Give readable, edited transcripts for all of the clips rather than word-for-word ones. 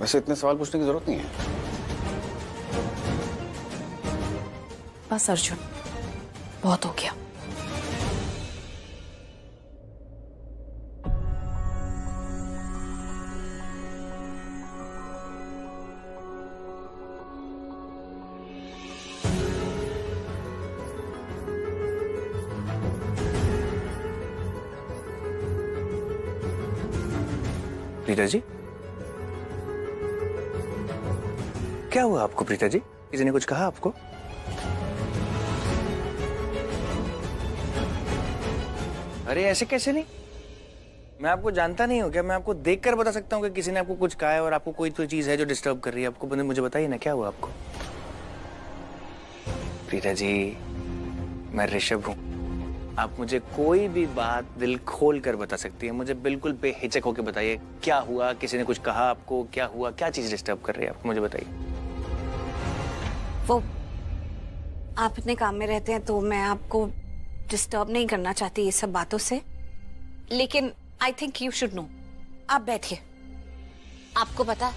वैसे इतने सवाल पूछने की जरूरत नहीं है। बस अर्जुन, बहुत हो गया। प्रीता जी, क्या हुआ आपको? प्रीता जी, किसी ने कुछ कहा आपको? अरे ऐसे कैसे नहीं? मैं आपको जानता नहीं हूँ क्या? मैं आपको देखकर बता सकता हूँ कि किसी ने आपको कुछ कहा है और आपको कोई तो चीज है जो डिस्टर्ब कर रही है आपको। मुझे बताइए ना, क्या हुआ आपको? प्रीता जी, मैं ऋषभ हूँ। आप मुझे कोई भी बात दिल खोल कर बता सकती है। मुझे बिल्कुल बेहिचक होकर बताइए, क्या हुआ? किसी ने कुछ कहा आपको? क्या हुआ? क्या चीज डिस्टर्ब कर रही है आपको? मुझे बताइए। वो आप इतने काम में रहते हैं तो मैं आपको डिस्टर्ब नहीं करना चाहती ये सब बातों से, लेकिन I think you should know. आप बैठिए। आपको पता है,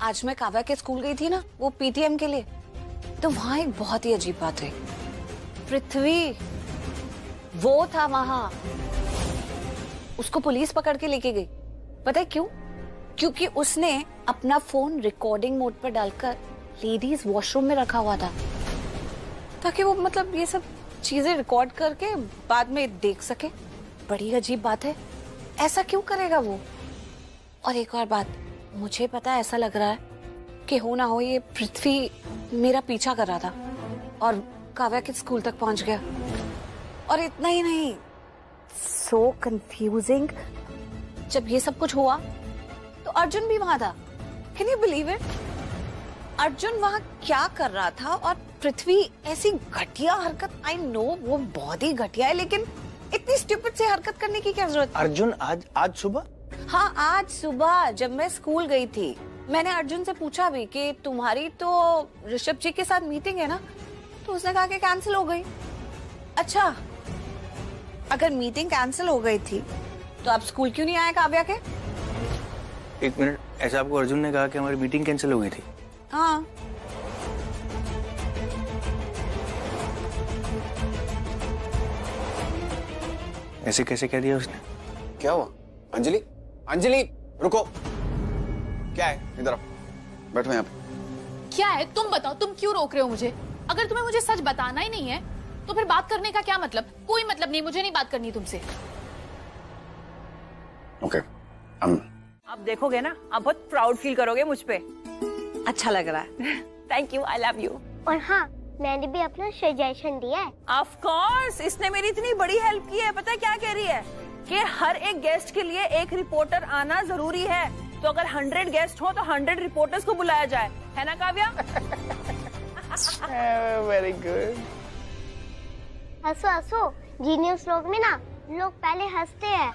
आज मैं काव्या के स्कूल गई थी ना, वो पीटीएम के लिए, तो वहां एक बहुत ही अजीब बात हुई। पृथ्वी वो था वहां, उसको पुलिस पकड़ के लेके गई। पता है क्यों? क्योंकि उसने अपना फोन रिकॉर्डिंग मोड पर डालकर लेडीज वॉशरूम में रखा हुआ था, ताकि वो मतलब ये सब चीजें रिकॉर्ड करके बाद में देख सके। बड़ी अजीब बात है, ऐसा क्यों करेगा वो? और एक और बात, मुझे पता है, ऐसा लग रहा है कि हो ना हो ये पृथ्वी मेरा पीछा कर रहा था और काव्या के स्कूल तक पहुंच गया। और इतना ही नहीं, सो कंफ्यूजिंग, जब ये सब कुछ हुआ तो अर्जुन भी वहां था। Can you believe it? Arjun वहां क्या कर रहा था और पृथ्वी ऐसी घटिया हरकत, आई नो वो बहुत ही घटिया है, लेकिन इतनी स्टूपिड से हरकत करने की क्या जरूरत? अर्जुन आज सुबह? हाँ, आज सुबह जब मैं स्कूल गई थी, मैंने अर्जुन से पूछा भी कि तुम्हारी तो ऋषभ जी के साथ मीटिंग है ना, तो उसने कहा कि कैंसिल हो गई। अच्छा, अगर मीटिंग कैंसिल हो गई थी तो आप स्कूल क्यों नहीं आए काव्या के? एक मिनट, ऐसा आपको अर्जुन ने कहा कि हमारी मीटिंग कैंसिल हो गई थी? हाँ। ऐसे कैसे कह दिया उसने? क्या हुआ? अंजलि, अंजलि रुको। क्या है? इधर आओ, बैठो यहाँ पे। क्या है? तुम बताओ, तुम क्यों रोक रहे हो मुझे? अगर तुम्हें मुझे सच बताना ही नहीं है तो फिर बात करने का क्या मतलब? कोई मतलब नहीं, मुझे नहीं बात करनी तुमसे। ओके, आप देखोगे ना, आप बहुत प्राउड फील करोगे मुझ पे। अच्छा लग रहा है। Thank you, I love you. और हाँ, मैंने भी अपना सजेशन दिया है। ऑफ कोर्स, इसने मेरी इतनी बड़ी हेल्प की है। पता है क्या कह रही है? कि हर एक गेस्ट के लिए एक रिपोर्टर आना जरूरी है, तो अगर 100 गेस्ट हो तो 100 रिपोर्टर्स को बुलाया जाए, है ना काव्या? Very good. हंसो हंसो, जीनियस लोग में ना लोग पहले हंसते हैं।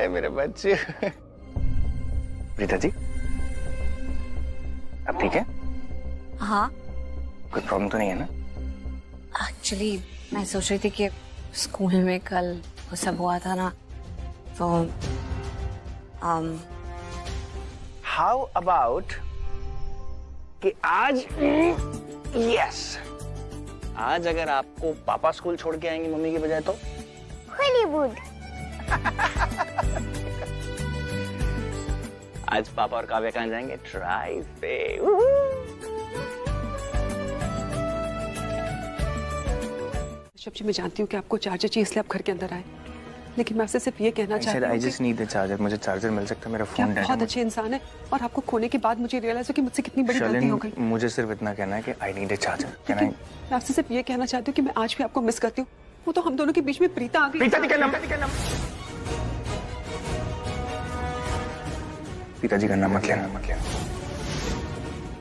मेरे बच्चे। प्रीता जी, अब ठीक है? हाँ, कोई प्रॉब्लम तो नहीं है ना? एक्चुअली मैं सोच रही थी कि स्कूल में कल वो सब हुआ था ना, तो हाउ अबाउट कि आज, यस, आज अगर आपको पापा स्कूल छोड़ के आएंगे मम्मी की बजाय तो? हॉलीवुड। आज पापा और काव्या कहाँ जाएंगे? ड्राइव पे। ऋषभ जी, मैं जानती हूँ कि आपको चार्जर चाहिए इसलिए आप घर के अंदर आए, लेकिन मैं आपसे सिर्फ ये कहना चाहती हूँ, I just need the charger. मुझे चार्जर मिल सकता है? मेरा फोन डेड है। बहुत अच्छे इंसान है और आपको खोने के बाद मुझे रियलाइज हो कि मुझसे कितनी बड़ी गलती हो गई। मुझे सिर्फ इतना कहना है कि आई नीड अ चार्जर। मैं आपसे सिर्फ ये कहना चाहती हूँ कि मैं आज भी आपको मिस करती हूँ। वो तो हम दोनों के बीच में प्रीता आ गई। पिताजी का नाम मत लेना,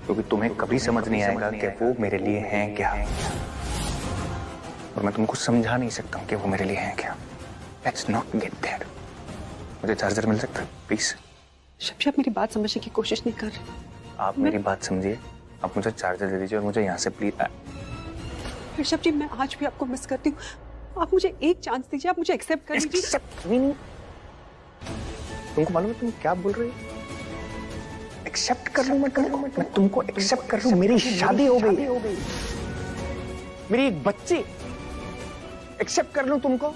क्योंकि तुम्हें कभी समझ नहीं आएगा कि वो मेरे लिए हैं क्या, और मैं तुमको समझा नहीं सकता हूँ कि वो मेरे लिए हैं क्या। Let's not get there. मुझे चार्जर मिल सकता है प्लीज? ऋषभ जी, आप मेरी बात समझने की कोशिश नहीं कर रहे। आप मेरी बात समझिए, आप मुझे चार्जर दे दीजिए और मुझे यहाँ से प्लीज। ऋषभ जी, मैं आज भी आपको मिस करती हूँ। आप मुझे एक चांस दीजिए, आप मुझे एक्सेप्ट कर लीजिए। तुमको मालूम है तुम क्या बोल रही हो? एक्सेप्ट कर लूं मैं तुमको एक्सेप्ट कर लूं, मेरी शादी हो गई, मेरी एक बच्ची, एक्सेप्ट कर लूं तुमको?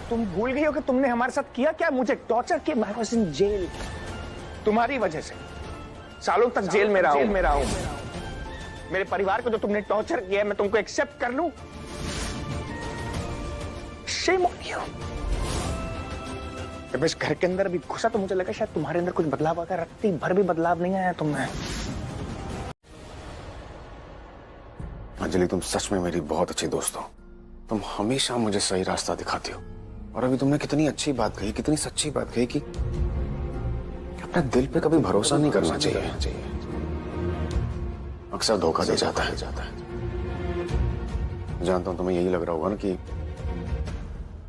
तुम भूल गई हो कि तुमने हमारे साथ किया क्या? मुझे टॉर्चर किया, आई वाज इन जेल तुम्हारी वजह से, सालों तक जेल में रहा हूं। मेरे परिवार को जो तुमने टॉर्चर किया है, मैं तुमको एक्सेप्ट कर लूं? Shame on you. जब इस घर के अंदर अभी घुसा तो मुझे लगा शायद तुम्हारे अंदर कुछ बदलाव आ गया, रत्ती भर भी बदलाव नहीं आया तुम में। अंजलि, तुम सच में मेरी बहुत अच्छी दोस्त हो। तुम हमेशा मुझे सही रास्ता दिखाती हो, और अभी तुमने कितनी अच्छी बात कही, कितनी सच्ची बात कही कि अपने दिल पे कभी भरोसा नहीं करना चाहिए, अक्सर धोखा दे जाता है। जानता हूं तुम्हें यही लग रहा होगा ना कि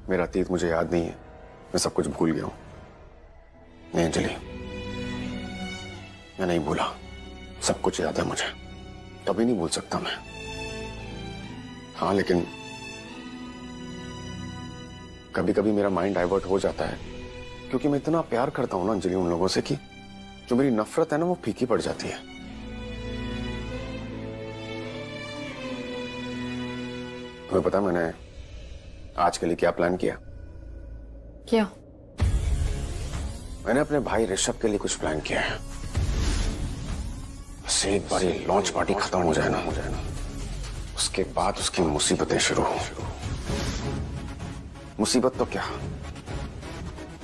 मेरा अतीत मुझे याद नहीं है, मैं सब कुछ भूल गया हूं। नहीं अंजलि, मैं नहीं भूला, सब कुछ याद है मुझे, कभी नहीं भूल सकता मैं। हाँ, लेकिन कभी कभी मेरा माइंड डाइवर्ट हो जाता है, क्योंकि मैं इतना प्यार करता हूं ना अंजलि उन लोगों से कि जो मेरी नफरत है ना वो फीकी पड़ जाती है। तुम्हें पता मैंने आज के लिए क्या प्लान किया? क्या? मैंने अपने भाई ऋषभ के लिए कुछ प्लान किया है। बस एक बार ये लॉन्च पार्टी खत्म हो जाए ना, उसके बाद उसकी मुसीबतें शुरू हो। मुसीबत तो क्या,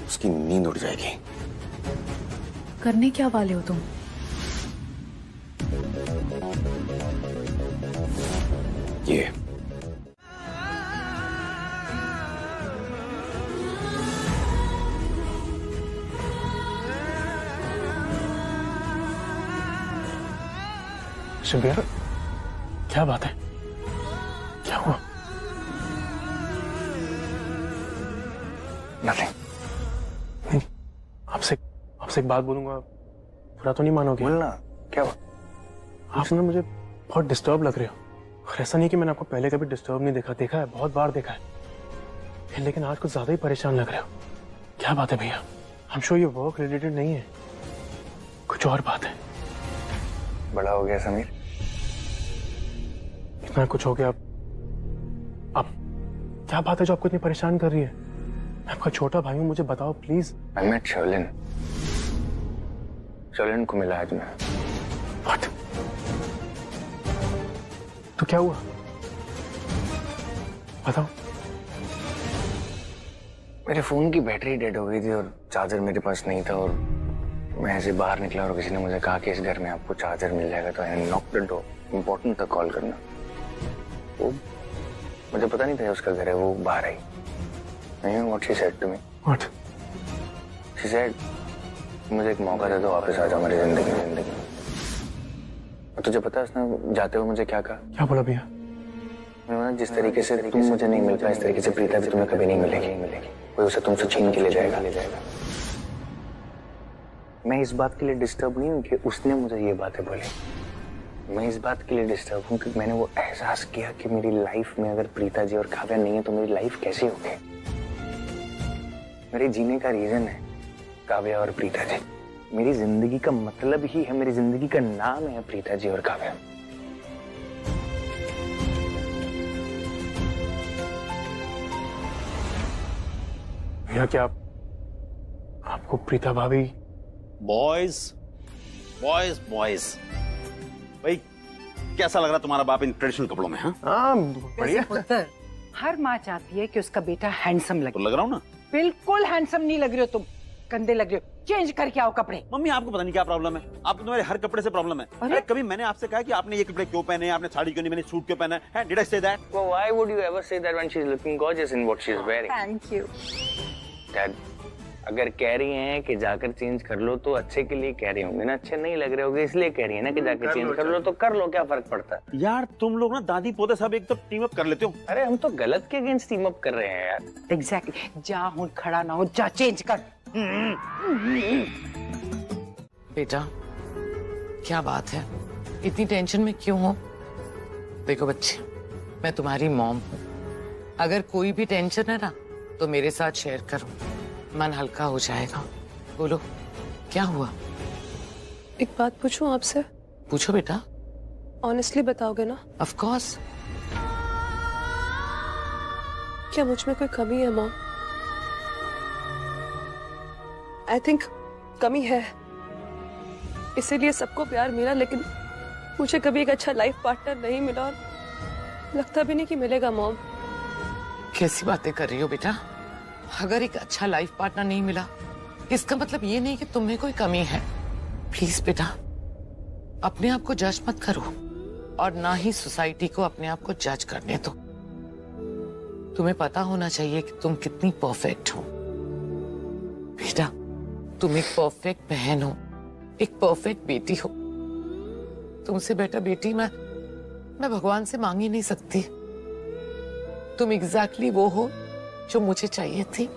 उसकी नींद उड़ जाएगी। करने क्या वाले हो तुम? ये शिवबिया, क्या बात है? क्या हुआ? नथिंग। आपसे एक बात बोलूंगा, बुरा तो नहीं मानोगे? बोलना। क्या हुआ? आप ना मुझे बहुत डिस्टर्ब लग रहे हो, और ऐसा नहीं कि मैंने आपको पहले कभी डिस्टर्ब नहीं देखा है, बहुत बार देखा है, लेकिन आज कुछ ज्यादा ही परेशान लग रहे हो। क्या बात है भैया? आई एम श्योर ये वर्क रिलेटेड नहीं है, कुछ और बात है। बड़ा हो गया समीर, इतना कुछ हो गया। अब क्या बात है जो आपको इतनी परेशान कर रही है? मैं आपका छोटा भाई हूं, मुझे बताओ प्लीज। आई मेट शर्लिन को मिला आज मैं। What? तो क्या हुआ बताओ। मेरे फोन की बैटरी डेड हो गई थी और चार्जर मेरे पास नहीं था, और मैं ऐसे बाहर निकला और किसी ने मुझे कहा कि इस घर में आपको चार्जर मिल जाएगा, तो आई नॉक द डोर। इम्पोर्टेंट था कॉल करना। वो मुझे पता नहीं था उसका घर है, वो बाहर आई। What she said to me? What she said, मुझे एक मौका दे दो, वापस आ जाओ मेरी जिंदगी में। और तुझे पता है उसने जाते हुए मुझे क्या कहा? क्या बोला भैया? मैं बोला, जिस तरीके से तुम मुझे नहीं मिल पाए, इस तरीके से प्रीता भी तुम्हें कभी नहीं मिलेगी। कोई उसे तुमसे छीन के ले जाएगा। मैं इस बात के लिए डिस्टर्ब नहीं हूँ कि उसने मुझे ये बातें बोली। मैं इस बात के लिए डिस्टर्ब हूँ कि मैंने वो एहसास किया कि मेरी लाइफ में अगर प्रीता जी और काव्या नहीं है तो मेरी लाइफ कैसी होगी। मेरे जीने का रीजन है काव्या और प्रीता जी। मेरी जिंदगी का मतलब ही है, मेरी जिंदगी का नाम है प्रीता जी और काव्या। भैया क्या आपको प्रीता भाभी? बॉयज बॉयज बॉयज, भाई कैसा लग रहा तुम्हारा बाप इन ट्रेडिशनल कपड़ों में? हाँ बढ़िया। पुत्र, हर माँ चाहती है कि उसका बेटा हैंडसम लगे। तो लग रहा हूँ ना? बिल्कुल हैंडसम नहीं लग रहे हो तुम, गंदे लग रहे हो। चेंज करके आओ कपड़े। मम्मी आपको पता नहीं क्या प्रॉब्लम है, आपको तुम्हारे हर कपड़े से प्रॉब्लम है। अरे कभी मैंने आपसे कहा कि आपने ये कपड़े क्यों पहने, आपने साड़ी क्यों नहीं, मैंने सूट क्यों पहना है? Did I say that? Well, why would you ever say that when she's looking gorgeous in what she's wearing? Thank you. Dad, अगर कह रही हैं कि जाकर चेंज कर लो तो अच्छे के लिए कह रही होंगे ना, अच्छे नहीं लग रहे होंगे इसलिए कह रही है ना कि जाकर चेंज कर लो, तो कर लो, क्या फर्क पड़ता है? यार तुम लोग ना दादी पोते सब एक तो टीम अप कर लेते हो। अरे हम तो गलत के अगेंस्ट टीम अप कर रहे हैं यार। Exactly. जा हूँ, खड़ा ना हो, जा चेंज कर। बेटा क्या बात है, इतनी टेंशन में क्यों हो? देखो बच्चे, मैं तुम्हारी मॉम हूँ, अगर कोई भी टेंशन है ना तो मेरे साथ शेयर करो, मन हल्का हो जाएगा। बोलो, क्या हुआ? एक बात पूछूं आपसे? पूछो बेटा। ऑनेस्टली बताओगे ना? Of course. क्या मुझ में कोई कमी है मॉम? आई थिंक कमी है, इसीलिए सबको प्यार मिला, लेकिन मुझे कभी एक अच्छा लाइफ पार्टनर नहीं मिला और लगता भी नहीं कि मिलेगा मॉम। कैसी बातें कर रही हो बेटा? अगर एक अच्छा लाइफ पार्टनर नहीं मिला, इसका मतलब ये नहीं कि तुम में कोई कमी है। प्लीज बेटा, अपने आप को जज मत करो और ना ही सोसाइटी को अपने आप को जज करने दो। तुम्हें पता होना चाहिए कि तुम कितनी परफेक्ट हो। बेटा, तुम एक परफेक्ट बहन हो, एक परफेक्ट बेटी हो। तुमसे बेटा बेटी मैं भगवान से मांग ही नहीं सकती। तुम एग्जैक्टली वो हो जो मुझे चाहिए थी।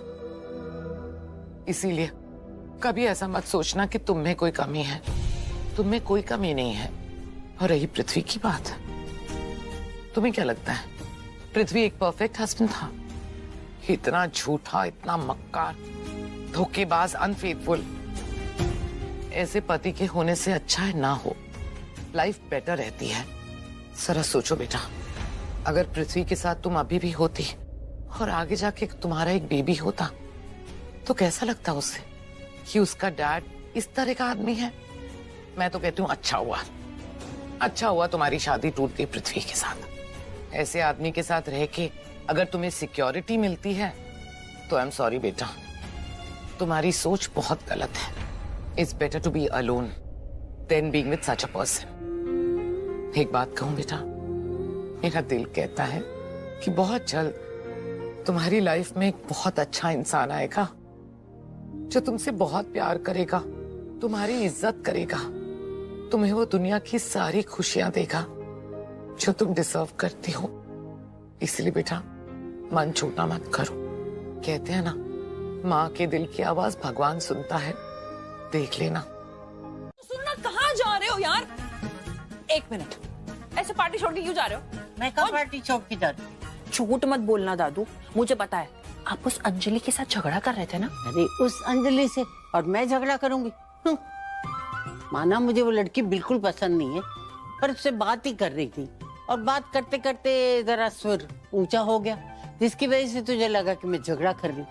इसीलिए कभी ऐसा मत सोचना कि तुम में कोई कमी है। तुम में कोई कमी नहीं है। और रही पृथ्वी की बात, तुम्हें क्या लगता है पृथ्वी एक परफेक्ट हस्बैंड था? इतना झूठा, इतना मक्कार, धोखेबाज, अनफेथफुल। ऐसे पति के होने से अच्छा है ना हो, लाइफ बेटर रहती है। जरा सोचो बेटा, अगर पृथ्वी के साथ तुम अभी भी होती और आगे जाके तुम्हारा एक बेबी होता तो कैसा लगता उसे कि उसका डैड इस तरह का आदमी है? मैं तो कहती हूँ अच्छा हुआ तुम्हारी शादी टूट गई पृथ्वी के साथ। ऐसे आदमी के साथ रह के अगर तुम्हें सिक्योरिटी मिलती है तो आई एम सॉरी बेटा, तुम्हारी सोच बहुत गलत है। It's better to be alone than being with such a person. एक बात कहूं बेटा, मेरा दिल कहता है कि बहुत जल्द तुम्हारी लाइफ में एक बहुत अच्छा इंसान आएगा जो तुमसे बहुत प्यार करेगा, तुम्हारी इज्जत करेगा, तुम्हें वो दुनिया की सारी खुशियां देगा जो तुम डिजर्व करती हो। इसलिए बेटा, मन छोटा मत करो। कहते हैं ना, माँ के दिल की आवाज भगवान सुनता है। देख लेना। सुनना, कहाँ जा रहे हो यार? एक मिनट, ऐसे पार्टी छोड़ के क्यों जा रहे हो? मैं कब पार्टी छोड़ के जा रही हूँ? झूठ मत बोलना दादू, मुझे पता है आप उस अंजलि के साथ झगड़ा कर रहे थे ना। अरे उस अंजलि से और मैं झगड़ा करूंगी? माना मुझे वो लड़की बिल्कुल पसंद नहीं है, पर उससे बात ही कर रही थी और बात करते करते जरा सुर ऊंचा हो गया, जिसकी वजह से तुझे लगा कि मैं झगड़ा कर रही।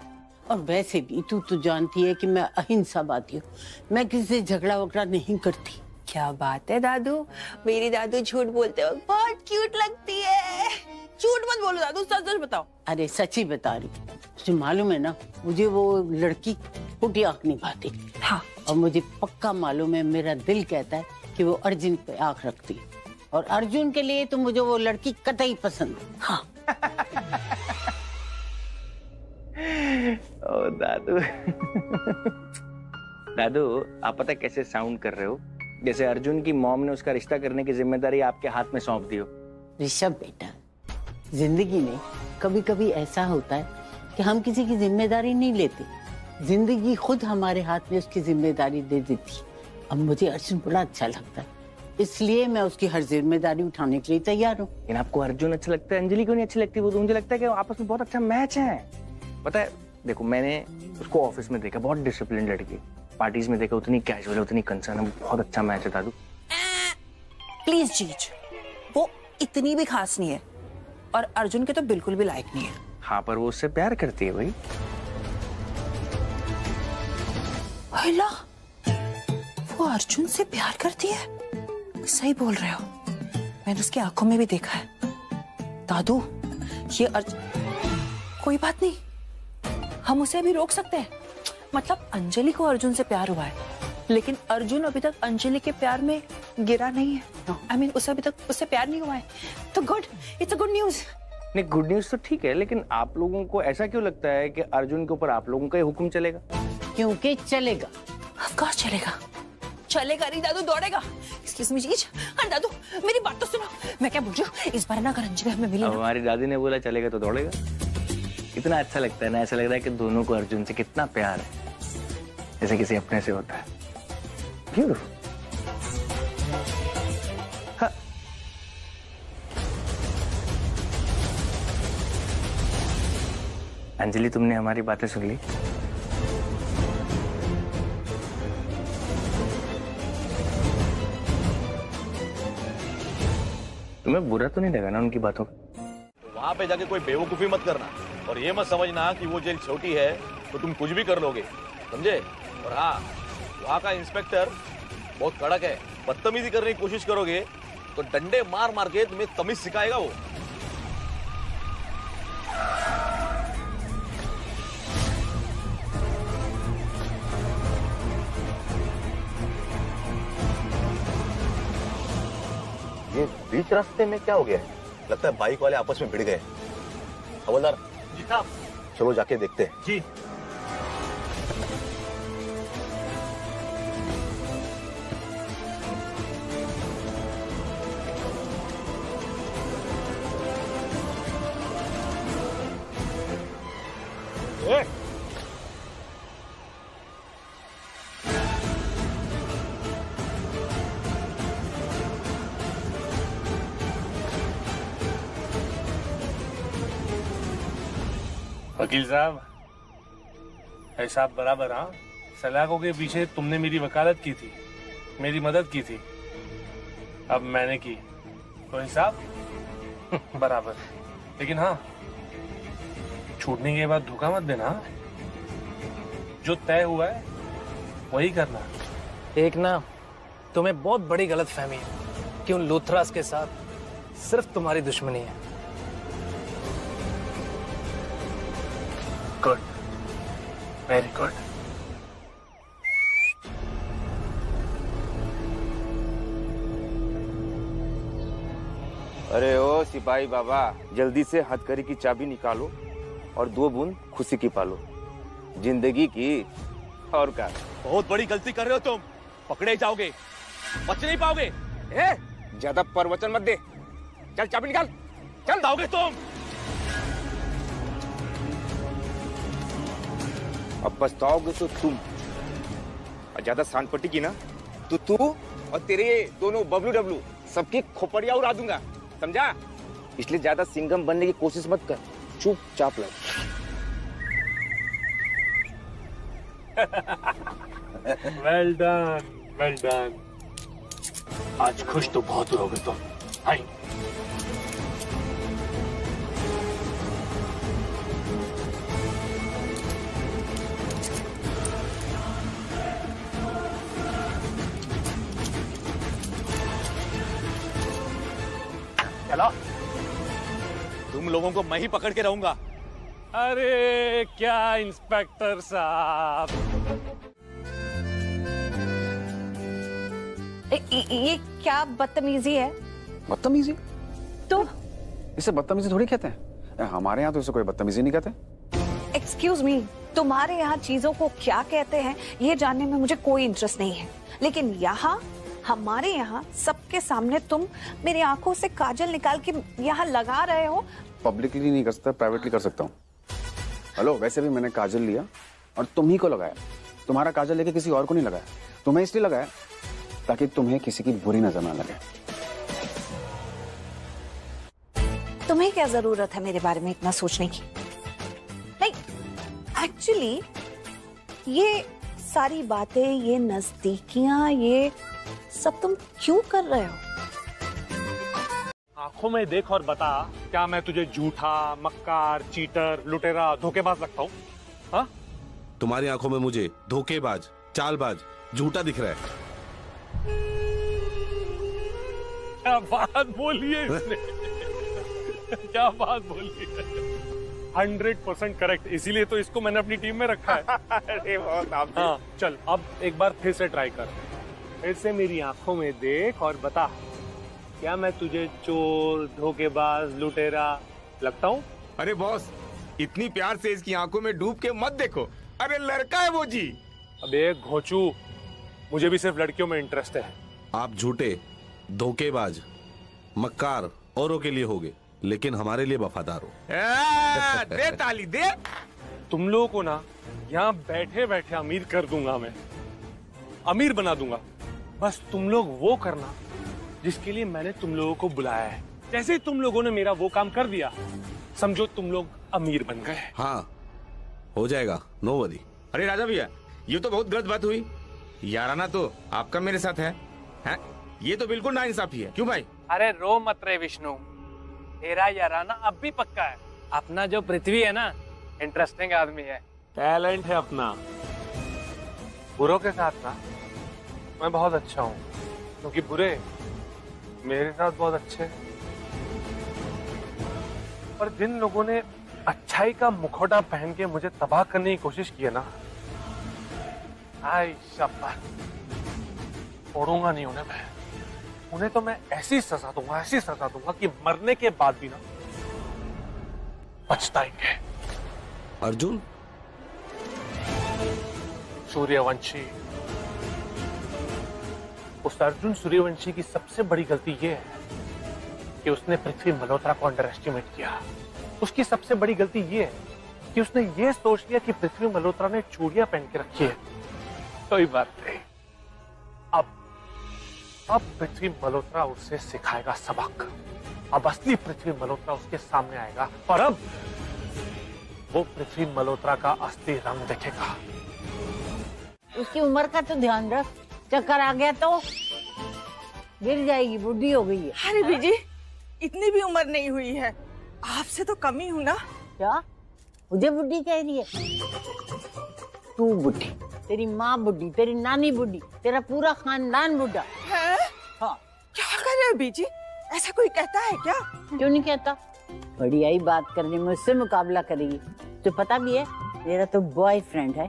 और वैसे भी तू जानती है कि मैं अहिंसावादी हूँ, मैं किसी से झगड़ा वगड़ा नहीं करती। क्या बात है दादू, मेरी दादू झूठ बोलते वक्त बहुत क्यूट लगती है। झूठ मत बोलो दादू, सच सच बताओ। अरे सच ही बता रही। तुझे मालूम है ना, मुझे वो लड़की फूटी आंख नहीं पाती। हाँ। और मुझे पक्का मालूम है, मेरा दिल कहता है कि वो अर्जुन पे आंख रखती है, और अर्जुन के लिए तो मुझे वो लड़की कतई पसंद है। हाँ। ओ दादू। दादू, आप पता कैसे साउंड कर रहे हो? जैसे अर्जुन की मॉम ने उसका रिश्ता करने की जिम्मेदारी आपके हाथ में सौंप दी हो। ऋषभ बेटा, जिंदगी में कभी कभी ऐसा होता है कि हम किसी की जिम्मेदारी नहीं लेते, जिंदगी खुद हमारे हाथ में उसकी जिम्मेदारी दे देती। अब मुझे अर्जुन बड़ा अच्छा लगता है, इसलिए मैं उसकी हर जिम्मेदारी उठाने के लिए तैयार हूँ। लेकिन आपको अर्जुन अच्छा लगता है, अंजलि क्यों नहीं अच्छी लगती? वो तो मुझे लगता है कि आपस में बहुत अच्छा मैच है। पता है, देखो मैंने उसको ऑफिस में देखा, बहुत डिसिप्लिन लड़की। पार्टीज में देखा, उतनी कैजुअल है, उतनी कंसर्न है, बहुत अच्छा मैच है दादू। प्लीज जीज, वो इतनी भी खास नहीं है और अर्जुन के तो बिल्कुल भी लायक नहीं है। हाँ, पर वो उससे प्यार करती है भाई। अल्लाह, वो अर्जुन से प्यार करती है? सही बोल रहे हो, मैंने उसकी आंखों में भी देखा है। दादू, ये कोई बात नहीं, हम उसे भी रोक सकते हैं। मतलब अंजलि को अर्जुन से प्यार हुआ है, लेकिन अर्जुन अभी तक अंजलि के प्यार में गिरा नहीं है। I mean, उसे अभी तक उससे प्यार नहीं हुआ है। तो good, it's a good news. नहीं, गुड न्यूज तो ठीक है, लेकिन आप लोगों को ऐसा क्यों लगता है कि अर्जुन के ऊपर आप लोगों का ही हुक्म चलेगा? क्योंकि चलेगा। ऑफ कोर्स चलेगा। चलेगा नहीं दादू, दौड़ेगा। Excuse me जीज। हाँ दादू, मेरी बात तो सुनो। मैं क्या बोल रही हूँ, इस बार ना अगर अंजलि हमें मिली ना। हमारी दादी ने बोला चलेगा तो दौड़ेगा। कितना अच्छा लगता है ना, ऐसा लग रहा है कि दोनों को अर्जुन से कितना प्यार है, जैसे किसी अपने से होता है। ब्यूटीफुल। हाँ। अंजलि, तुमने हमारी बातें सुन ली? तुम्हें बुरा तो नहीं लगा ना उनकी बातों का? तो वहां पे जाके कोई बेवकूफी मत करना, और ये मत समझना कि वो जेल छोटी है तो तुम कुछ भी कर लोगे, समझे? और हाँ, वहां का इंस्पेक्टर बहुत कड़क है, बदतमीजी करने की कोशिश करोगे तो डंडे मार मार के तुम्हें तमीज सिखाएगा वो। ये बीच रास्ते में क्या हो गया है? लगता है बाइक वाले आपस में भिड़ गए। हवलदार जी साहब, चलो जाके देखते हैं। जी। वकील साहब, हिसाब बराबर। हाँ, सलाखों के पीछे तुमने मेरी वकालत की थी, मेरी मदद की थी, अब मैंने की तो हिसाब बराबर। लेकिन हाँ, छूटने के बाद धोखा मत देना। जो तय हुआ है वही करना। एक ना तुम्हें बहुत बड़ी गलतफहमी है कि उन लूथरास के साथ सिर्फ तुम्हारी दुश्मनी है। Good, very good. अरे ओ सिपाही बाबा, जल्दी से हथकड़ी की चाबी निकालो और 2 बूंद खुशी की पालो, जिंदगी की। और क्या? बहुत बड़ी गलती कर रहे हो तुम, पकड़े जाओगे, बच नहीं पाओगे। ए, ज्यादा प्रवचन मत दे, चल चाबी निकाल, चल। जाओगे तुम। अब पछताओगे तो तुम, और ज्यादा सांडपट्टी की ना तो तू और तेरे दोनों बबलू डबलू सबकी खोपड़िया उड़ा दूंगा, समझा? इसलिए ज्यादा सिंघम बनने की कोशिश मत कर, चुपचाप लग। Well done, well done. आज खुश तो बहुत हुए तुम। हाय, चलो, तुम लोगों को मैं ही पकड़ के रहूंगा। अरे क्या इंस्पेक्टर साहब, ये क्या बदतमीजी है? बदतमीजी? तो इसे बदतमीजी थोड़ी कहते हैं। हमारे यहाँ तो इसे कोई बदतमीजी नहीं कहते। एक्सक्यूज मी, तुम्हारे यहाँ चीजों को क्या कहते हैं ये जानने में मुझे कोई इंटरेस्ट नहीं है, लेकिन यहाँ हमारे यहाँ सबके सामने तुम मेरी आंखों से काजल निकाल के यहाँ लगा रहे हो। पब्लिकली नहीं कर सकता, प्राइवेटली कर सकता हूँ। हेलो, वैसे भी मैंने काजल लिया और तुम ही को लगाया। तुम्हारा काजल लेके किसी और को नहीं लगाया, तुम्हें इसलिए लगाया ताकि तुम्हें किसी की बुरी नजर ना लगे। तुम्हें क्या जरूरत है मेरे बारे में इतना सोचने की? नहीं, एक्चुअली ये सारी बातें, ये नजदीकियां, ये सब तुम क्यों कर रहे हो? आंखों में देख और बता, क्या मैं तुझे झूठा, मक्कार, चीटर, लुटेरा, धोखेबाज लगता हूँ? हाँ? तुम्हारी आंखों में मुझे धोखेबाज, चालबाज, झूठा दिख रहा है। क्या बात बोली है इसने। क्या बात बोली है। 100% करेक्ट, इसीलिए तो इसको मैंने अपनी टीम में रखा है। अरे बहुत आप। हाँ, चल अब एक बार फिर से ट्राई कर। फिर से मेरी आंखों में देख और बता, क्या मैं तुझे चोर, धोखेबाज, लुटेरा लगता हूँ? अरे बॉस, इतनी प्यार से इसकी आंखों में डूब के मत देखो। अरे लड़का है वो जी। अबे घोचू, मुझे भी सिर्फ लड़कियों में इंटरेस्ट है। आप झूठे, धोखेबाज, मक्कार औरों के लिए होगे, लेकिन हमारे लिए वफादार हो। दे ताली दे। तुम लोगों को ना यहाँ बैठे बैठे अमीर कर दूंगा, मैं अमीर बना दूंगा। बस तुम लोग वो करना जिसके लिए मैंने तुम लोगों को बुलाया है। जैसे ही तुम लोगों ने मेरा वो काम कर दिया, समझो तुम लोग अमीर बन गए। हाँ, हो जाएगा, नो वरी। अरे राजा भैया, ये तो बहुत गलत बात हुई। याराना तो आपका मेरे साथ है? ये तो बिल्कुल नाइंसाफी है। क्यों भाई? अरे रो मत रे विष्णु, तेरा याराना अब भी पक्का है। अपना जो पृथ्वी है ना, इंटरेस्टिंग आदमी है, टैलेंट है अपना। बुरों के साथ ना मैं बहुत अच्छा हूँ, क्योंकि बुरे मेरे साथ बहुत अच्छे हैं। और जिन लोगों ने अच्छाई का मुखौटा पहन के मुझे तबाह करने की कोशिश की है ना, आई शाबाश, छोड़ूंगा नहीं उन्हें मैं। उन्हें तो मैं ऐसी सजा दूंगा कि मरने के बाद भी ना पछताएंगे। अर्जुन सूर्यवंशी, उस अर्जुन सूर्यवंशी की सबसे बड़ी गलती यह है कि उसने पृथ्वी मल्होत्रा को अंडर एस्टिमेट किया। उसकी सबसे बड़ी गलती यह है कि उसने ये सोच लिया कि पृथ्वी मल्होत्रा ने चूड़ियां पहन के रखी है। कोई बात नहीं, अब पृथ्वी मल्होत्रा उसे सिखाएगा सबक। अब असली पृथ्वी मल्होत्रा उसके सामने आएगा और अब वो पृथ्वी मल्होत्रा का असली रंग देखेगा। उसकी उम्र का तो ध्यान रख, चक्कर आ गया तो गिर जाएगी, बुढ़ी हो गई है। अरे बीजी, इतनी भी उम्र नहीं हुई है, आपसे तो कम ही हूँ ना। क्या मुझे बुढ़ी कह रही है? तू बुढ़ी, तेरी माँ बुढ़ी, तेरी नानी बुढ़ी, तेरा पूरा खानदान बुढ़ा है। हाँ। क्या कर रहे हो बीजी? ऐसा कोई कहता है क्या? क्यों नहीं कहता? बड़ी आई बात करने में उससे मुकाबला करेगी। तो पता भी है मेरा तो बॉयफ्रेंड है।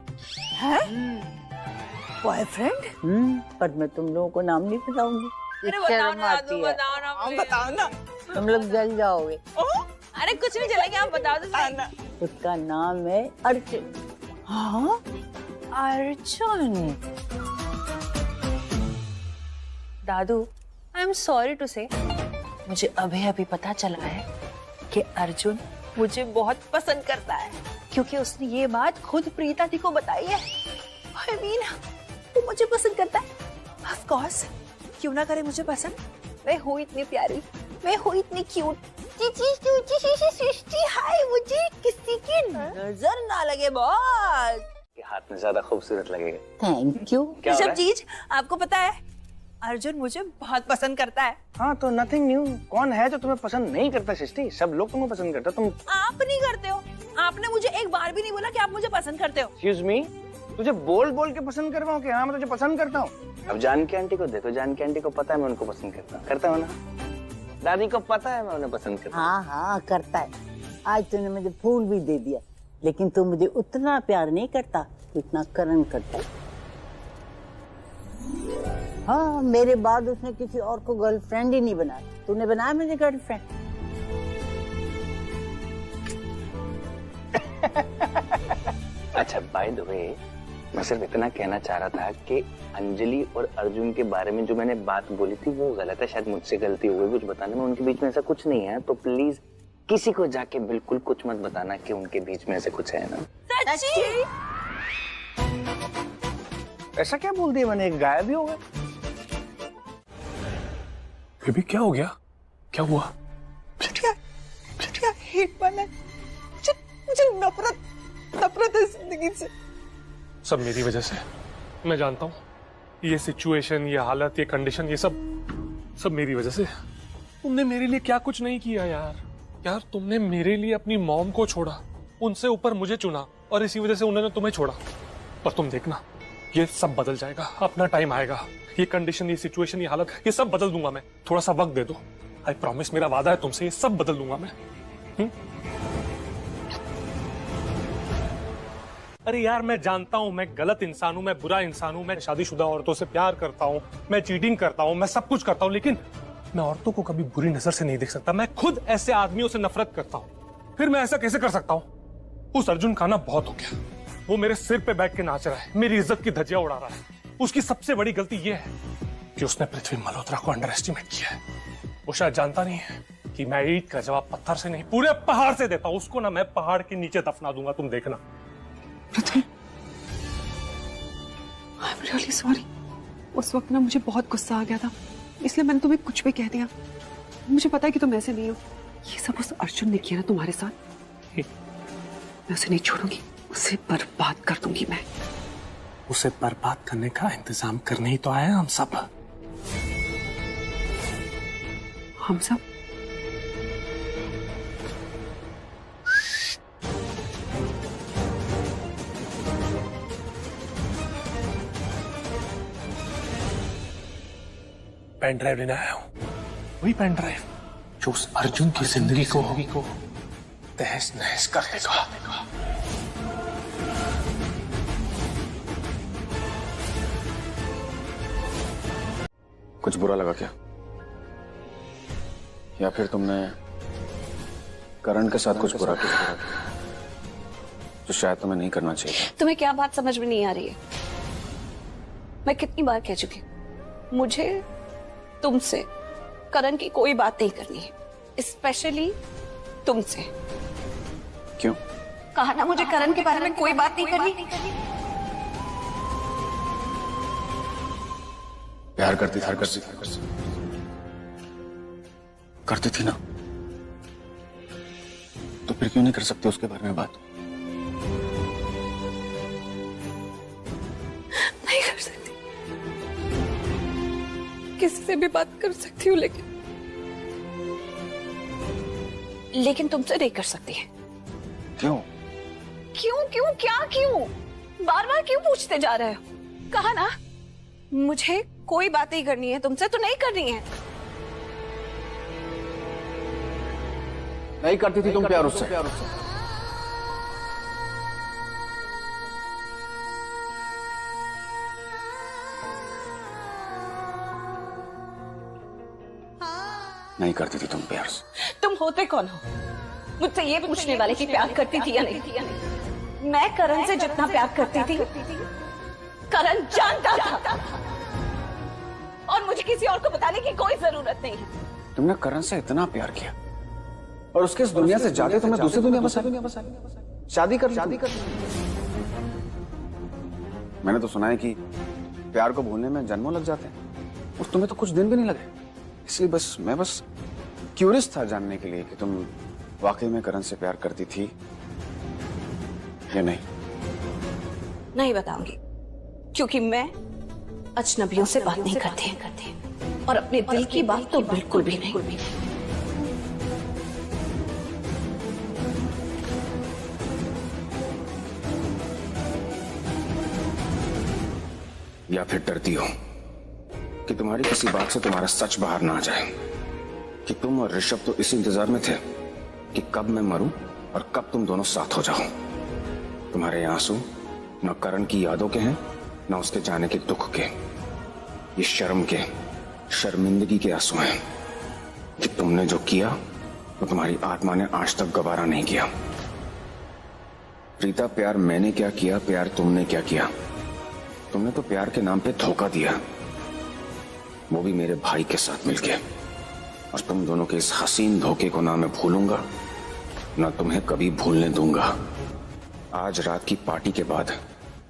बॉयफ्रेंड? पर मैं तुम लोगों को नाम नहीं बताऊंगी। शर्म आती है। बताओ ना। तुम लोग जल जाओगे। अरे कुछ नहीं जलेंगे, आप बता दो। उसका नाम है अर्जुन। हाँ, अर्जुन। दादू, आई एम सॉरी टू से, मुझे अभी पता चला है कि अर्जुन मुझे बहुत पसंद करता है, क्योंकि उसने ये बात खुद प्रीता जी को बताई है। I mean, वो मुझे पसंद करता है। Of course, क्यों ना करे मुझे पसंद? मैं हूँ इतनी प्यारी, मैं हूँ इतनी क्यूट। हाय, मुझे किसी की नजर ना लगे बॉस। के हाथ में ज्यादा खूबसूरत लगेगा। Thank you. सब चीज आपको पता है, अर्जुन मुझे बहुत पसंद करता है। हाँ तो नथिंग न्यू। कौन है जो तुम्हें पसंद नहीं करता सृष्टि? सब लोग तुम्हें पसंद करते। तुम आप नहीं करते हो। आपने मुझे एक बार भी नहीं बोला कि आप मुझे पसंद करते हो। एक्सक्यूज मी, तुझे बोल बोल के पसंद करवाऊं कि हाँ मैं तुझे पसंद करता हूँ? अब जानकी आंटी को देखो, जानकी आंटी को पता है मैं उनको पसंद करता हूँ ना। दादी को पता है मैं उन्हें पसंद करता हूँ। हाँ हाँ करता है। आज तूने मुझे फूल भी दे दिया, लेकिन तू मुझे उतना प्यार नहीं करता जितना करण करता है। हाँ, मेरे बाद उसने किसी और को गर्लफ्रेंड ही नहीं बनाया, तूने बनाया मुझे गर्लफ्रेंड। अच्छा, बाय द वे, मैं सिर्फ इतना कहना चाह रहा था कि अंजलि और अर्जुन के बारे में जो मैंने बात बोली थी वो गलत है। शायद मुझसे गलती हो गई कुछ बताने में। उनके बीच में ऐसा कुछ नहीं है, तो प्लीज किसी को जाके बिल्कुल कुछ मत बताना कि उनके बीच में ऐसा कुछ है ना। सच्ची? ऐसा क्या बोल दिया मैंने? गायब भी हो गए। बेबी क्या हो गया? क्या हुआ? बिटिया हेट बना। मुझे नफरत है जिंदगी से। सब मेरी वजह से। मैं जानता हूँ ये सिचुएशन, ये हालत, ये कंडीशन, ये सब मेरी वजह से। तुमने मेरे लिए क्या कुछ नहीं किया यार तुमने मेरे लिए अपनी मॉम को छोड़ा, उनसे ऊपर मुझे चुना, और इसी वजह से उन्होंने तुम्हें छोड़ा। पर तुम देखना, ये सब बदल जाएगा, अपना टाइम आएगा। ये कंडीशन, ये सिचुएशन, ये हालत, ये सब बदल दूंगा मैं। थोड़ा सा वक्त दे दो। आई प्रॉमिस, मेरा वादा है तुमसे, ये सब बदल दूंगा मैं। अरे यार, मैं जानता हूं मैं गलत इंसान हूं, मैं बुरा इंसान हूं, मैं शादीशुदा औरतों से प्यार करता हूं, मैं चीटिंग करता हूं, मैं सब कुछ करता हूं, लेकिन मैं औरतों को कभी बुरी नजर से नहीं देख सकता। मैं खुद ऐसे आदमियों से नफरत करता हूं, फिर मैं ऐसा कैसे कर सकता हूं? उस अर्जुन का ना बहुत हो गया। वो मेरे सिर पे बैठ के नाच रहा है, मेरी इज्जत की धज्जियां उड़ा रहा है। उसकी सबसे बड़ी गलती यह है कि उसने पृथ्वी मल्होत्रा को अंडर एस्टिमेट किया है। वो शायद जानता नहीं है कि मैं ईंट का जवाब पत्थर से नहीं, पूरे पहाड़ से देता हूं। उसको ना मैं पहाड़ के नीचे दफना दूंगा, तुम देखना। पृथ्वी, आई एम रियली सॉरी। उस वक्त ना मुझे बहुत गुस्सा आ गया था, इसलिए मैंने तुम्हें कुछ भी कह दिया। मुझे पता है कि तुम ऐसे नहीं हो। ये सब उस अर्जुन ने किया ना तुम्हारे साथ। मैं उसे नहीं छोड़ूंगी, उसे बर्बाद कर दूंगी मैं। उसे बर्बाद करने का इंतजाम करने ही तो आए हम सब। हम सब पेन ड्राइव लेने आया हूं, वही पेन ड्राइव जो उस अर्जुन की जिंदगी को तहस नहस कर देगा। कुछ बुरा लगा क्या? या फिर तुमने करण के साथ कुछ बुरा किया जो शायद तुम्हें नहीं करना चाहिए? तुम्हें क्या बात समझ में नहीं आ रही है? मैं कितनी बार कह चुकी, मुझे तुमसे करण की कोई बात नहीं करनी है, स्पेशली तुमसे। क्यों? कहा ना मुझे करण के बारे में कोई बात नहीं करनी। प्यार करती थी ना, तो फिर क्यों नहीं कर सकते उसके बारे में बात? नहीं कर सकती, किसी से भी बात कर सकती हूँ, लेकिन तुमसे नहीं कर सकती है। क्यों? क्यों बार बार क्यों पूछते जा रहे हो? कहा ना मुझे कोई बात नहीं करनी है तुमसे, तो नहीं करनी है। नहीं करती थी तुम प्यार उससे? नहीं करती थी तुम प्यार से? तुम होते कौन हो मुझसे ये पूछने वाले कि प्यार करती थी या नहीं? मैं करण से जितना प्यार करती थी करण जानता था, और मुझे किसी और को बताने की कोई जरूरत नहीं है। तुमने करण से इतना प्यार किया और उसके इस दुनिया से जाते तुम्हें दूसरी दुनिया बसा शादी कर मैंने तो सुना है कि प्यार को भूलने में जन्मों लग जाते हैं, और तुम्हें तो कुछ दिन भी नहीं लगे। इसलिए मैं बस क्यूरियस था जानने के लिए कि तुम वाकई में करण से प्यार करती थी या नहीं। नहीं बताऊंगी, क्योंकि मैं अजनबियों से बात नहीं करती, और अपने दिल की बात तो बिल्कुल भी नहीं। या फिर डरती हो कि तुम्हारी किसी बात से तुम्हारा सच बाहर ना आ जाए, कि तुम और ऋषभ तो इसी इंतजार में थे कि कब मैं मरूं और कब तुम दोनों साथ हो जाओ। तुम्हारे आंसू न करण की यादों के हैं, न उसके जाने के दुख के, ये शर्म के, शर्मिंदगी के आंसू हैं कि तुमने जो किया वो तुम्हारी आत्मा ने आज तक गवारा नहीं किया। प्रीता, प्यार मैंने क्या किया, प्यार तुमने क्या किया? तुमने तो प्यार के नाम पे धोखा दिया, वो भी मेरे भाई के साथ मिलके। और तुम दोनों के इस हसीन धोखे को ना मैं भूलूंगा, ना तुम्हें कभी भूलने दूंगा। आज रात की पार्टी के बाद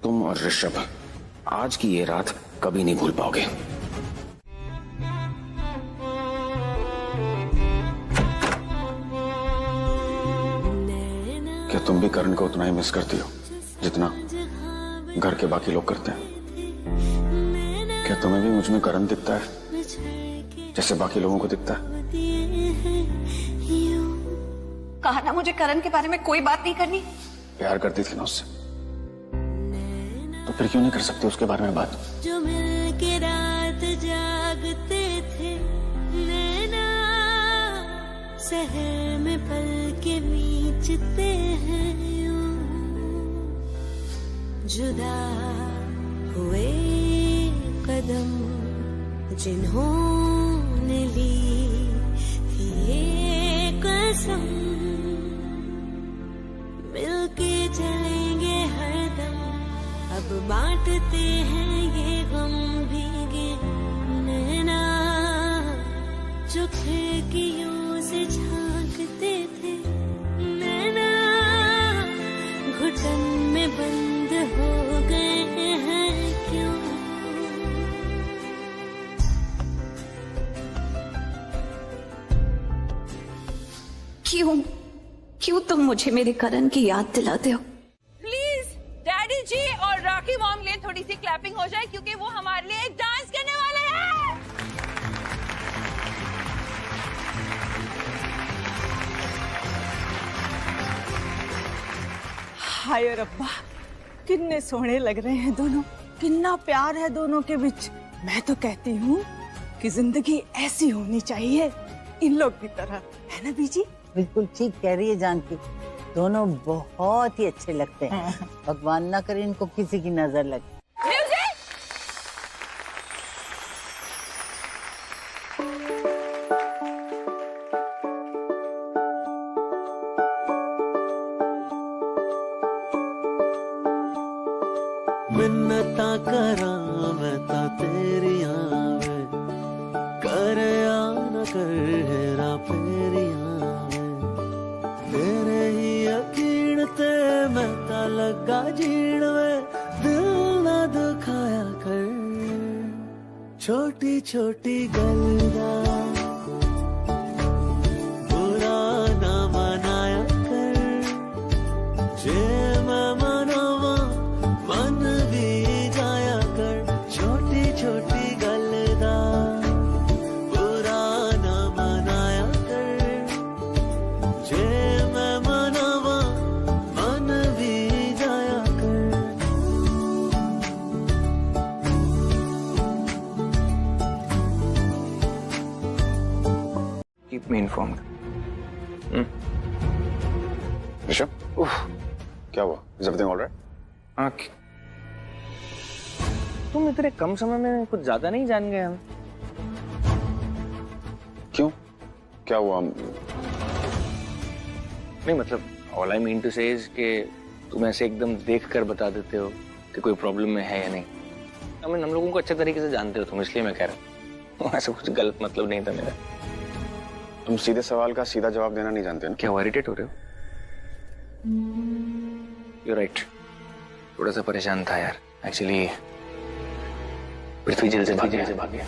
तुम और ऋषभ आज की ये रात कभी नहीं भूल पाओगे। क्या तुम भी करण को उतना ही मिस करती हो जितना घर के बाकी लोग करते हैं? क्या तुम्हें भी मुझ में करण दिखता है जैसे बाकी लोगों को दिखता है? कहा ना मुझे करण के बारे में कोई बात नहीं करनी। प्यार करती थी ना उससे, तो फिर क्यों नहीं कर सकते उसके बारे में बात? जो मिलके रात जागते थे नैना, शहर में पल के बीचते हैं यूं, जुदा हुए कदम जिन्होंने ली थी ये कसम, मिलके चलेंगे हरदम, अब बांटते हैं ये गम भीगे नैना, जो खिड़कियों से झांकते थे नैना, घुटन में बंद हो गए हैं क्यों? क्यों तुम मुझे मेरे करण की याद दिलाते हो? प्लीज डैडी जी और रॉकी मॉम लिए थोड़ी सी क्लैपिंग हो जाए, क्योंकि वो हमारे लिए एक डांस करने वाले हैं। हाय रब्बा, कितने सोहने लग रहे हैं दोनों, कितना प्यार है दोनों के बीच। मैं तो कहती हूँ कि जिंदगी ऐसी होनी चाहिए, इन लोग की तरह, है ना बीजी? बिल्कुल ठीक कह रही है जानकी, दोनों बहुत ही अच्छे लगते हैं। भगवान ना करे इनको किसी की नजर लगे। मिन्नता करा मैं ता तेरियां वे, करे न कर हेरा फेरियां वे, तेरे ही यकीन ते मैं ता लगा जीण वे, दिल ना दुखाया कर, छोटी छोटी गल्ला बुरा ना मनाया कर, जे मैं मनावा मन भी जाया कर, छोटी छोटी गल दा बुरा ना मनाया कर, जे मैं मनावा मन भी जाया कर। Keep me informed. ऋषभ, क्या हुआ? Is everything all right? हाँ, तुम इतने कम समय में कुछ ज्यादा नहीं जान गए हम। क्यों? क्या हुआ? नहीं मतलब ऑल आई मीन टू से इज कि तुम ऐसे एकदम देख कर बता देते हो कि कोई प्रॉब्लम में है या नहीं। I mean, हम लोगों को अच्छे तरीके से जानते हो तुम, इसलिए मैं कह रहा हूँ। ऐसा कुछ गलत मतलब नहीं था मेरा। तुम सीधे सवाल का सीधा जवाब देना नहीं जानते ना? क्या इरिटेट हो रहे हो? You're right. थोड़ा सा परेशान था यार। एक्चुअली पृथ्वी जेल से भाग गया।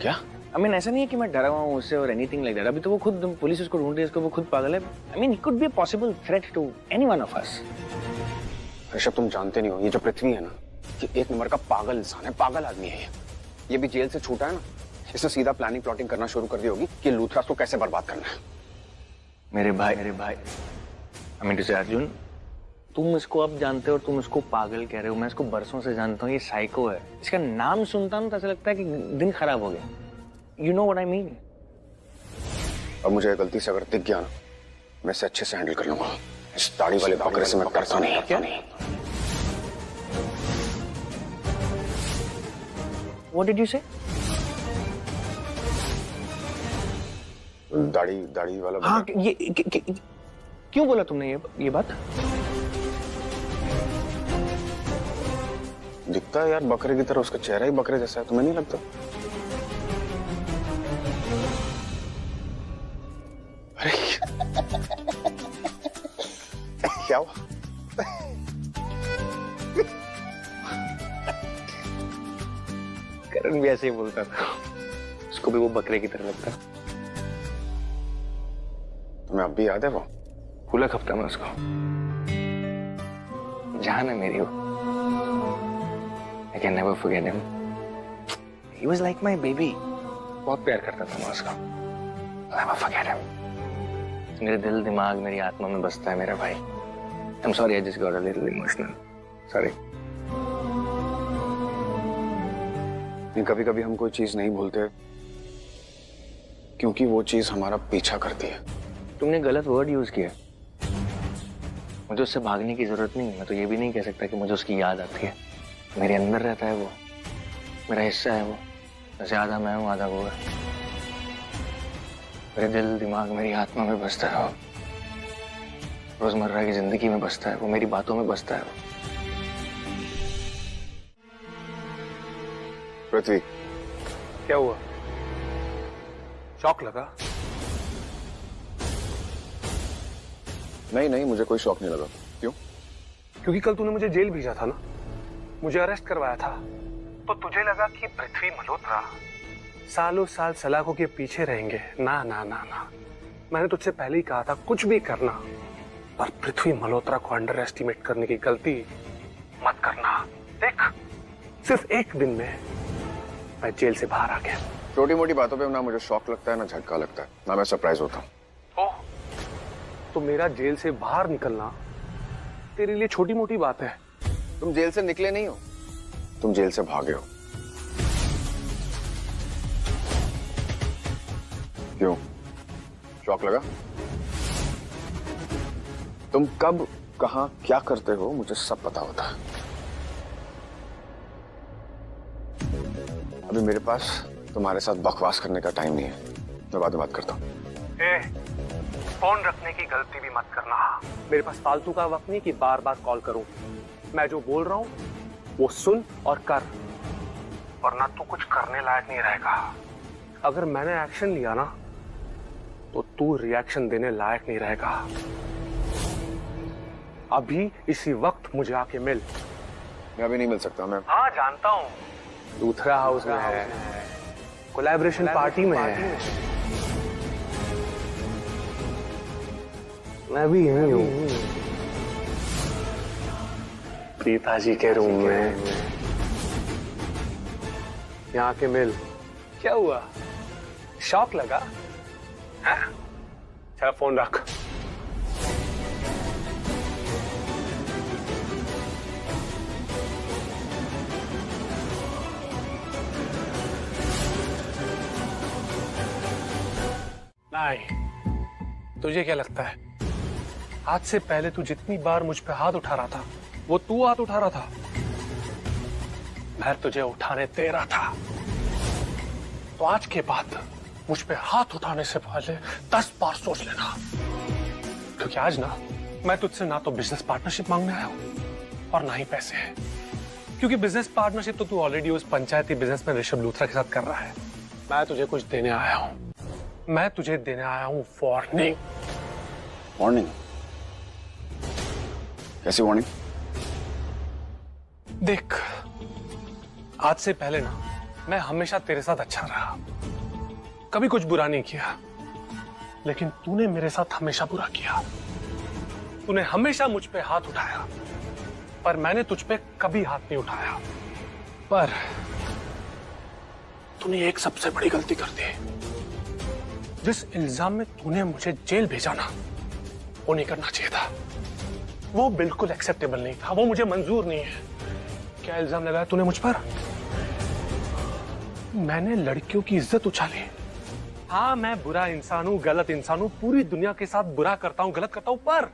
क्या? I mean, ऐसा नहीं है कि मैं डरा हुआ हूँ उससे और एनीथिंग लाइक दैट। अभी तो वो खुद, पुलिस उसको ढूंढ रही है, उसको वो खुद पागल है। I mean, it could be a possible threat to any one of us. Rishabh, तुम जानते नहीं हो, ये जो पृथ्वी है ना, ये एक नंबर का पागल इंसान है, पागल आदमी है ये भी जेल से छूटा है ना, इसने सीधा प्लानिंग प्लॉटिंग करना शुरू कर दी होगी कि लूथरास को कैसे बर्बाद करना है। मेरे भाई I mean to say, Arjun, तुम इसको अब जानते हो और तुम इसको पागल कह रहे हो। मैं इसको बरसों से जानता हूँ, ये साइको है। इसका नाम सुनता हूँ तो ऐसा लगता है कि दिन खराब हो गया। You know what I mean? अब मुझे गलती से अगर दिख गया ना, मैं इसे अच्छे से हैंडल कर लूंगा। इस दाढ़ी वाले बकरे से मैं डरता नहीं। क्या नहीं? What did you say? दाढ़ी वाला। हाँ, ये क्यों बोला तुमने ये बात? दिखता है यार बकरे की तरह, उसका चेहरा ही बकरे जैसा है, तुम्हें नहीं लगता? अरे क्या हुआ? करण भी ऐसे ही बोलता था, उसको भी वो बकरे की तरह लगता। तुम्हें अब भी याद है वो? फूला खपता मैं उसको, जान है मेरी वो। I can never forget him. He was like my baby. बहुत प्यार करता था मैं उसको। Never forget him. मेरे दिल, दिमाग, मेरी आत्मा में बसता है मेरा भाई। I'm sorry, I just got a little emotional. Sorry. कभी-कभी हम कोई चीज नहीं भूलते क्योंकि वो चीज हमारा पीछा करती है। तुमने गलत वर्ड यूज किया। मुझे उससे भागने की जरूरत नहीं है। मैं तो ये भी नहीं कह सकता कि मुझे उसकी याद आती है। मेरे अंदर रहता है वो, मेरा हिस्सा है वो। जैसे आधा मैं हूँ, आधा वो है। मेरे दिल, दिमाग, मेरी आत्मा में बसता है वो। रोजमर्रा की जिंदगी में बसता है वो, मेरी बातों में बसता है वो। पृथ्वी, क्या हुआ? शॉक लगा? नहीं, मुझे कोई शौक नहीं लगा। क्यों? क्योंकि कल तूने मुझे जेल भेजा था ना, मुझे अरेस्ट करवाया था, तो तुझे लगा कि पृथ्वी मल्होत्रा सालों साल सलाखों के पीछे रहेंगे। ना ना ना ना, मैंने तुझसे पहले ही कहा था कुछ भी करना, पर पृथ्वी मल्होत्रा को अंडर एस्टिमेट करने की गलती मत करना। देख, सिर्फ एक दिन में मैं जेल से बाहर आ गया। छोटी मोटी बातों पे ना मुझे शौक लगता है, ना झटका लगता है, ना मैं सरप्राइज होता हूँ। तो मेरा जेल से बाहर निकलना तेरे लिए छोटी मोटी बात है। तुम जेल से निकले नहीं हो, तुम जेल से भागे हो। क्यों, शौक लगा? तुम कब कहां क्या करते हो मुझे सब पता होता है। अभी मेरे पास तुम्हारे साथ बकवास करने का टाइम नहीं है, मैं बाद में बात करता हूँ। फोन रखने की गलती भी मत करना। मेरे पास फालतू का वक्त नहीं कि बार बार कॉल करूं। मैं जो बोल रहा हूं वो सुन और कर, वरना तू कुछ करने लायक नहीं रहेगा। अगर मैंने एक्शन लिया ना तो तू रिएक्शन देने लायक नहीं रहेगा। अभी इसी वक्त मुझे आके मिल। मैं अभी नहीं मिल सकता। मैं हाँ जानता हूँ, लूथरा हाउस में है, कोलैबोरेशन पार्टी में है। मैं भी यहीं हूँ, प्रीता जी के रूम में। यहाँ के मिल। क्या हुआ, शॉक लगा? चल फोन रख। नहीं, तुझे क्या लगता है आज से पहले तू जितनी बार मुझ पे हाथ उठा रहा था वो तू हाथ उठा रहा था? मैं तुझे उठाने दे रहा था। तो आज के बाद मुझ पे हाथ उठाने से पहले 10 बार सोच लेना, क्योंकि आज ना मैं तुझसे ना तो बिजनेस पार्टनरशिप मांगने आया हूं और ना ही पैसे है। क्योंकि बिजनेस पार्टनरशिप तो तू ऑलरेडी उस पंचायती बिजनेस में ऋषभ लूथरा के साथ कर रहा है। मैं तुझे कुछ देने आया हूं। मैं तुझे देने आया हूं वार्निंग। वार्निंग? कैसी वार्निंग? देख, आज से पहले ना मैं हमेशा तेरे साथ अच्छा रहा, कभी कुछ बुरा नहीं किया, लेकिन तूने मेरे साथ हमेशा बुरा किया। तूने हमेशा मुझ पे हाथ उठाया, पर मैंने तुझ पे कभी हाथ नहीं उठाया। पर तूने एक सबसे बड़ी गलती कर दी। जिस इल्जाम में तूने मुझे जेल भेजा ना, वो नहीं करना चाहिए था। वो बिल्कुल एक्सेप्टेबल नहीं था, वो मुझे मंजूर नहीं है। क्या इल्जाम लगाया तूने मुझ पर? मैंने लड़कियों की इज्जत उछाली। हाँ, मैं बुरा इंसान हूं, गलत इंसान हूं, पूरी दुनिया के साथ बुरा करता हूं, गलत करता हूं, पर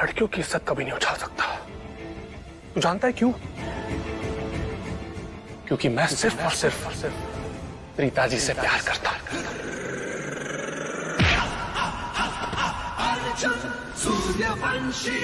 लड़कियों की इज्जत कभी नहीं उछाल सकता। तू जानता है क्यों? क्योंकि मैं सिर्फ और सिर्फ प्रीता जी से प्यार करता हूं। सूर्यवंशी